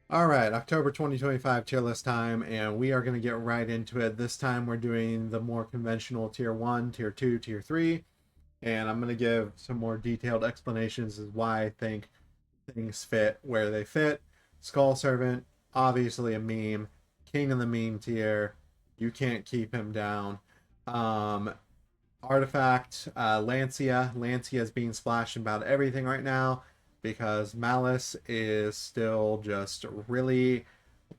All right, October 2025 tier list time, and we are going to get right into it. This time we're doing the more conventional tier 1, tier 2, tier 3, and I'm going to give some more detailed explanations as why I think things fit where they fit. Skull Servant, obviously a meme, king of the meme tier. You can't keep him down. Um, Artifact, Lancia. Lancia is being splashed about everything right now because Malice is still just really,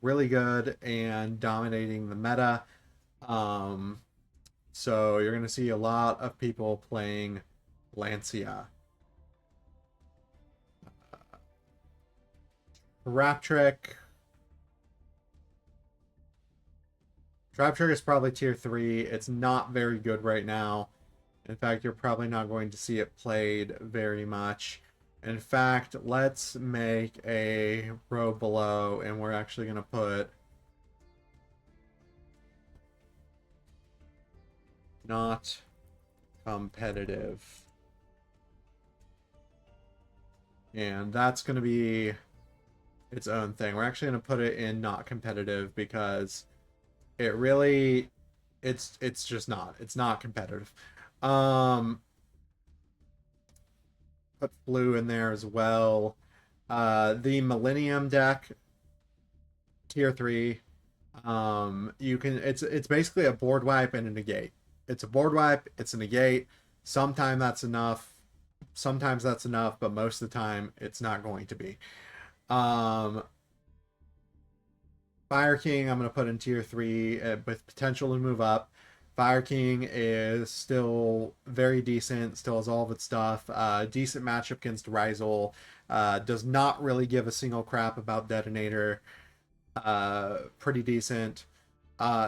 really good and dominating the meta. Um, so you're going to see a lot of people playing Lancia. Rap Trick. Trap Trick is probably tier 3. It's not very good right now. In fact, you're probably not going to see it played very much. In fact, let's make a row below, and we're actually going to put not competitive. And that's going to be its own thing. We're actually going to put it in not competitive because it really it's just not. It's not competitive. Um put blue in there as well. The Millennium deck, tier 3. You can it's basically a board wipe and a negate. It's a board wipe, it's a negate. Sometimes that's enough, but most of the time it's not going to be. Um Fire King, I'm going to put in tier 3 with potential to move up. Fire King is still very decent, still has all of its stuff. Decent matchup against Rizal. Does not really give a single crap about Detonator. Pretty decent.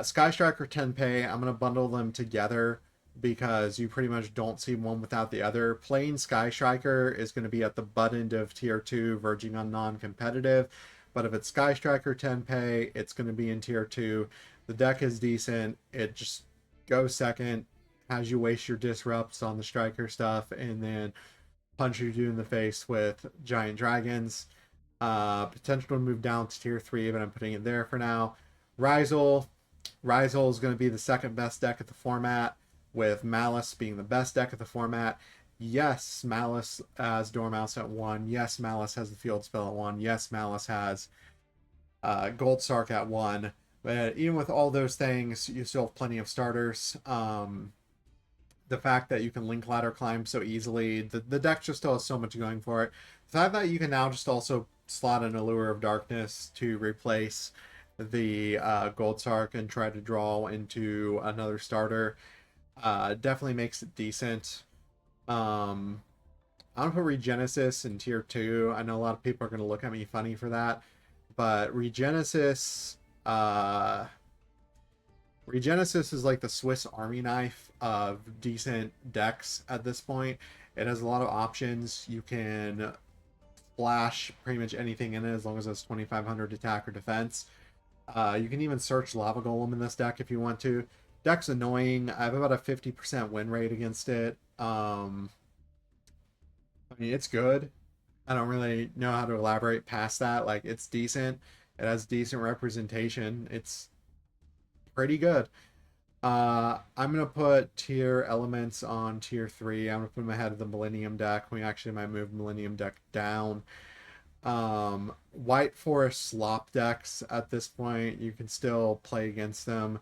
Sky Striker Tenpei, I'm going to bundle them together because you pretty much don't see one without the other. Plain Sky Striker is going to be at the butt end of tier 2, verging on non competitive. But if it's Sky Striker Tenpei, it's going to be in tier 2. The deck is decent. It just goes second, has you waste your disrupts on the Striker stuff, and then punch you in the face with Giant Dragons. Potential to move down to tier 3, but I'm putting it there for now. Rizal, Rizal is going to be the second best deck at the format, with Malice being the best deck at the format. Yes, Malice has Dormouse at 1. Yes, Malice has the Field Spell at 1. Yes, Malice has Gold Sark at 1. But even with all those things, you still have plenty of starters. The fact that you can link ladder climb so easily, the deck just still has so much going for it. The fact that you can now just also slot an Allure of Darkness to replace the Gold Sark and try to draw into another starter definitely makes it decent. Um, I'm gonna put Regenesis in tier 2. I know a lot of people are gonna look at me funny for that, but uh, Regenesis is like the Swiss Army knife of decent decks at this point. It has a lot of options. You can flash pretty much anything in it as long as it's 2500 attack or defense. You can even search Lava Golem in this deck if you want to. Deck's annoying. I have about a 50% win rate against it. I mean, it's good. I don't really know how to elaborate past that. Like, it's decent. It has decent representation. It's pretty good. I'm gonna put tier elements on tier 3. I'm gonna put them ahead of the Millennium deck. We actually might move Millennium deck down. White Forest slop decks at this point, you can still play against them.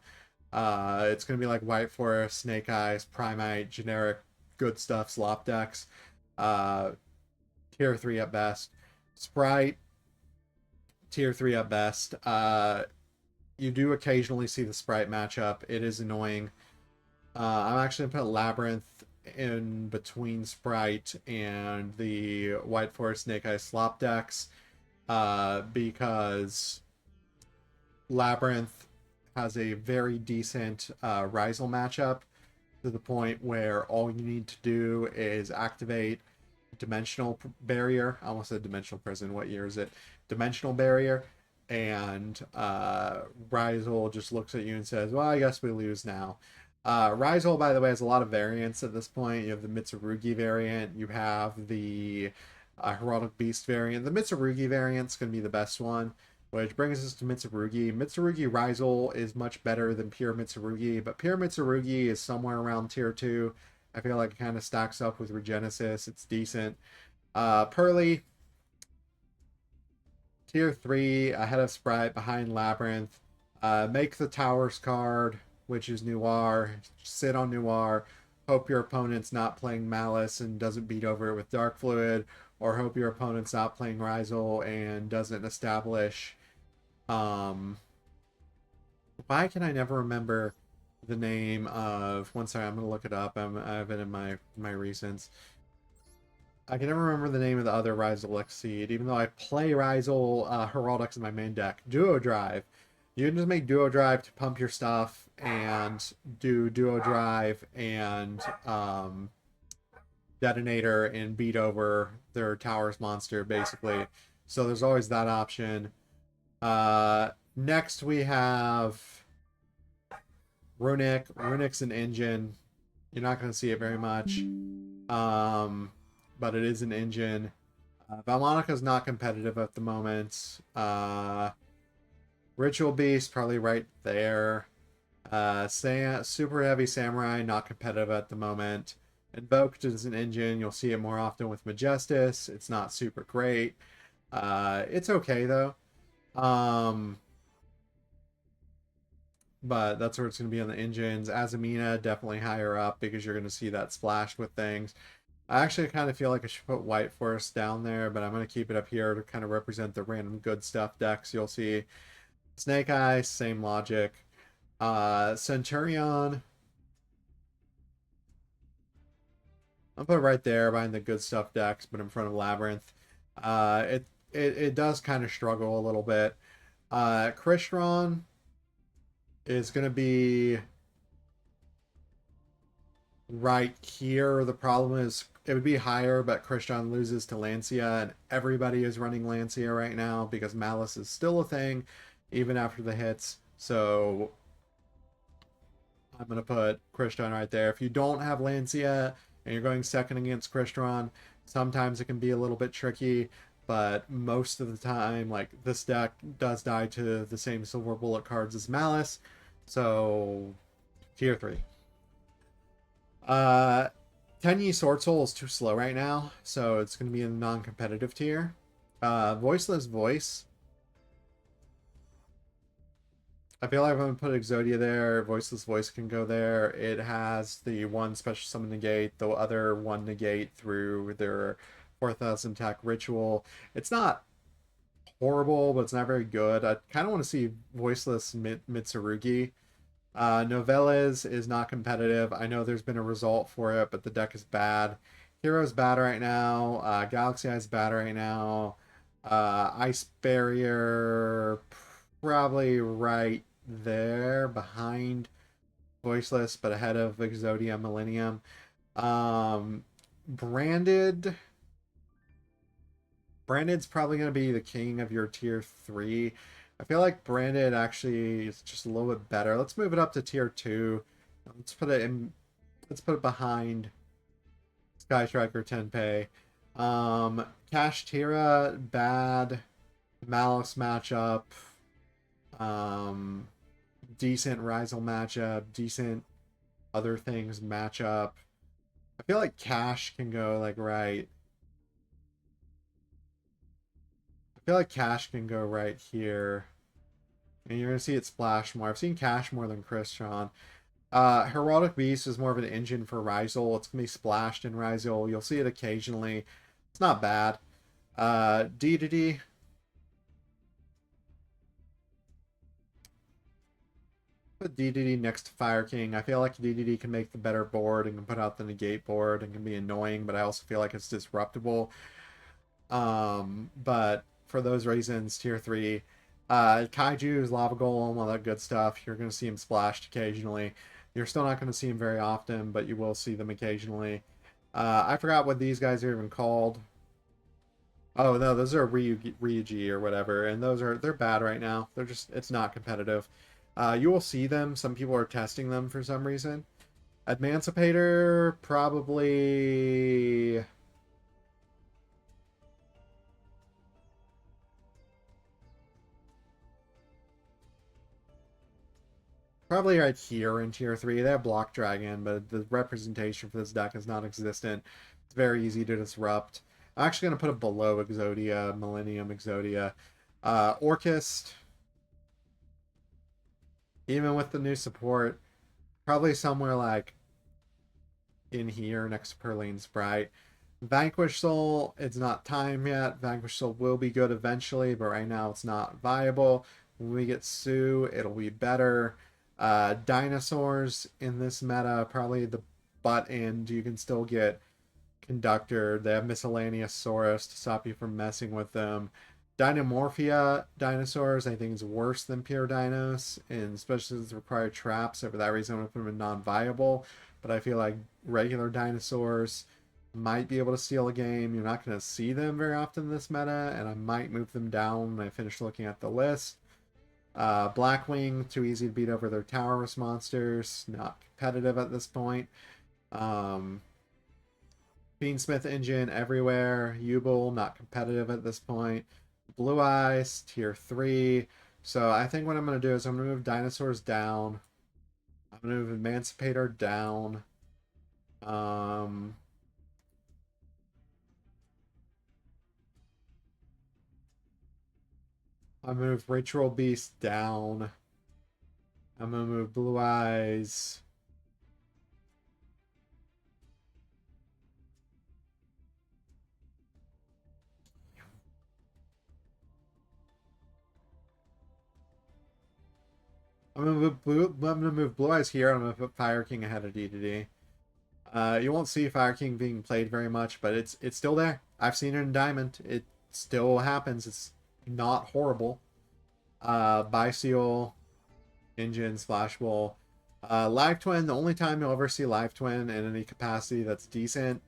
It's gonna be like White Forest, Snake Eyes, Primite, generic good stuff slop decks. Uh, tier 3 at best. Sprite, tier 3 at best. You do occasionally see the Sprite matchup. It is annoying. I'm actually going to put Labyrinth in between Sprite and the White Forest Snake Eye Slop decks because Labyrinth has a very decent Rizal matchup to the point where all you need to do is activate Dimensional Barrier. I almost said Dimensional Prison. What year is it? Dimensional Barrier. And Rizal just looks at you and says, well, I guess we lose now. Rizal, by the way, has a lot of variants at this point. You have the Mitsurugi variant. You have the Heraldic Beast variant. The Mitsurugi variant's going to be the best one. which brings us to Mitsurugi. Mitsurugi Rizal is much better than pure Mitsurugi, but pure Mitsurugi is somewhere around tier 2. I feel like it kind of stacks up with Regenesis. It's decent. Pearly, tier 3, ahead of Sprite, behind Labyrinth. Make the Towers card, which is Noir. Sit on Noir. Hope your opponent's not playing Malice and doesn't beat over it with Dark Fluid, or hope your opponent's not playing Rizal and doesn't establish. Why can I never remember the name of? One second, I'm gonna look it up. I have it in my recents. I can never remember the name of the other Rizal Exceed, even though I play Rizal Heraldics in my main deck. Duo Drive. You can just make Duo Drive to pump your stuff and do Duo Drive and Detonator and beat over their Towers monster, basically. So there's always that option. Next we have Runic. Runic's an engine. You're not going to see it very much. But it is an engine. Valmonica's not competitive at the moment. Ritual Beast, probably right there. Super Heavy Samurai, not competitive at the moment. Invoked is an engine. You'll see it more often with Majestus. It's not super great. It's okay, though. But that's where it's going to be on the engines. Azamina, definitely higher up because you're going to see that splashed with things. I actually kind of feel like I should put White Forest down there, but I'm going to keep it up here to kind of represent the random good stuff decks. You'll see Snake Eye, same logic. Centurion, I'll put it right there behind the good stuff decks, but in front of Labyrinth. It does kind of struggle a little bit. Crystron is going to be right here. The problem is it would be higher, but Crystron loses to Lancia, and everybody is running Lancia right now because Malice is still a thing, even after the hits. So I'm going to put Crystron right there. If you don't have Lancia and you're going second against Crystron, sometimes it can be a little bit tricky, but most of the time, like, this deck does die to the same Silver Bullet cards as Malice. So, tier 3. Tenyi Sword Soul is too slow right now, so it's going to be in the non-competitive tier. Voiceless Voice. I feel like I'm going to put Exodia there. Voiceless Voice can go there. It has the one special summon negate, the other one negate through their 4,000 attack ritual. It's not horrible, but it's not very good. I kind of want to see Voiceless Mitsurugi. Novelles is not competitive. I know there's been a result for it, but the deck is bad. Hero's bad right now. Galaxy Eye's bad right now. Ice Barrier probably right there behind Voiceless, but ahead of Exodia Millennium. Branded's probably going to be the king of your tier 3. I feel like Branded actually is just a little bit better. Let's move it up to tier 2. Let's put it behind Sky Striker Tenpei. Cash Tira, bad. Malice matchup. Decent Rizal matchup. Decent other things matchup. I feel like Cash can go like right. I feel like Cash can go right here. And you're going to see it splash more. I've seen Cash more than Crystron. Heraldic Beast is more of an engine for Rizal. It's going to be splashed in Rizal. You'll see it occasionally. It's not bad. DDD. Put DDD next to Fire King. I feel like DDD can make the better board and can put out the negate board and can be annoying, but I also feel like it's disruptible. But for those reasons, tier 3. Kaiju's, Lava Golem, all that good stuff. You're going to see him splashed occasionally. You're still not going to see him very often, but you will see them occasionally. I forgot what these guys are even called. Oh no, those are Ryuji or whatever, and they're bad right now. It's not competitive. You will see them. Some people are testing them for some reason. Emancipator, probably. Probably right here in tier 3. They have Block Dragon, but the representation for this deck is non existent. It's very easy to disrupt. I'm actually going to put it below Exodia, Millennium Exodia. Orchist, even with the new support, probably somewhere like in here next to Perlene Sprite. Vanquish Soul, it's not time yet. Vanquish Soul will be good eventually, but right now it's not viable. When we get Sue, it'll be better. Dinosaurs in this meta, probably the butt end. You can still get Conductor. They have Miscellaneous Saurus to stop you from messing with them. Dynamorphia dinosaurs, I think, is worse than pure dinos, and especially since it require traps. So for that reason, I'm going to put them in non-viable. But I feel like regular dinosaurs might be able to steal a game. You're not going to see them very often in this meta, and I might move them down when I finish looking at the list. Blackwing, too easy to beat over their tower monsters. Not competitive at this point. Beansmith engine everywhere. YuGiOh, not competitive at this point. Blue Eyes, tier 3. So I think what I'm going to do is I'm going to move Dinosaurs down. I'm going to move Emancipator down. I move Ritual Beast down. I'm gonna move Blue Eyes. I'm gonna move Blue Eyes here. I'm gonna put Fire King ahead of D. You won't see Fire King being played very much, but it's still there. I've seen it in Diamond. It still happens. It's not horrible. Biseal, Engine, Splashball. Live Twin, the only time you'll ever see Live Twin in any capacity that's decent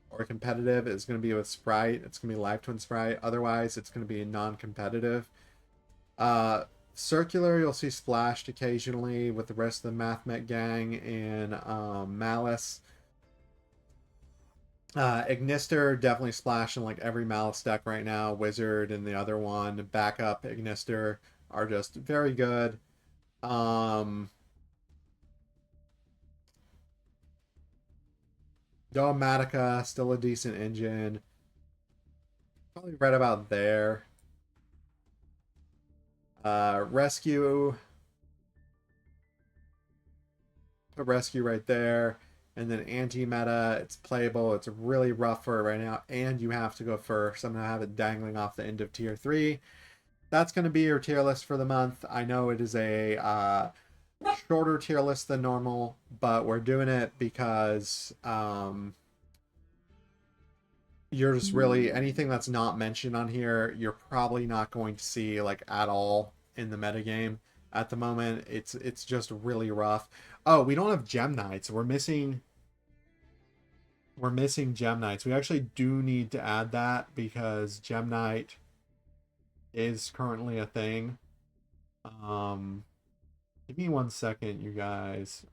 or competitive is going to be with Sprite. It's going to be Live Twin Sprite. Otherwise, it's going to be non-competitive. Circular, you'll see splashed occasionally with the rest of the MathMech gang in Malice. Ignister, definitely splashing like every Malice deck right now. Wizard and the other one, backup Ignister, are just very good. Dogmatica, still a decent engine. Probably right about there. Rescue. Put Rescue right there. And then anti-meta, it's playable. It's really rough for it right now. And you have to go first. I'm going to have it dangling off the end of tier 3. That's going to be your tier list for the month. I know it is a shorter tier list than normal, but we're doing it because you're just really, anything that's not mentioned on here, you're probably not going to see like at all in the metagame at the moment. It's just really rough. Oh, we don't have Gem Knights. We're missing Gem Knights. We actually do need to add that because Gem Knight is currently a thing. Give me 1 second, you guys.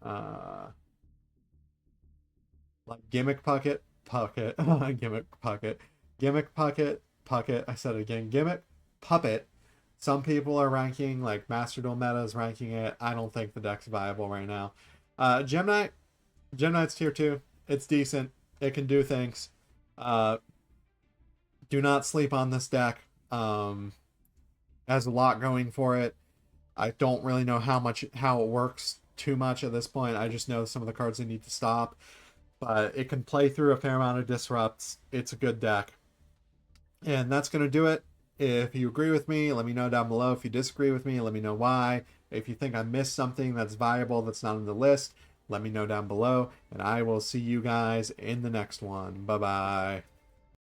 Like Gimmick Pucket, Gimmick Pucket, Gimmick Pucket, Pucket. I said it again. Gimmick Puppet. Some people are ranking, like Master Duel Meta is ranking it. I don't think the deck's viable right now. Gem Knight's tier 2. It's decent. It can do things. Do not sleep on this deck. Has a lot going for it. I don't really know how it works too much at this point. I just know some of the cards I need to stop. But it can play through a fair amount of disrupts. It's a good deck. And that's going to do it. If you agree with me, let me know down below. If you disagree with me, let me know why. If you think I missed something that's viable that's not on the list, let me know down below. And I will see you guys in the next one. Bye-bye.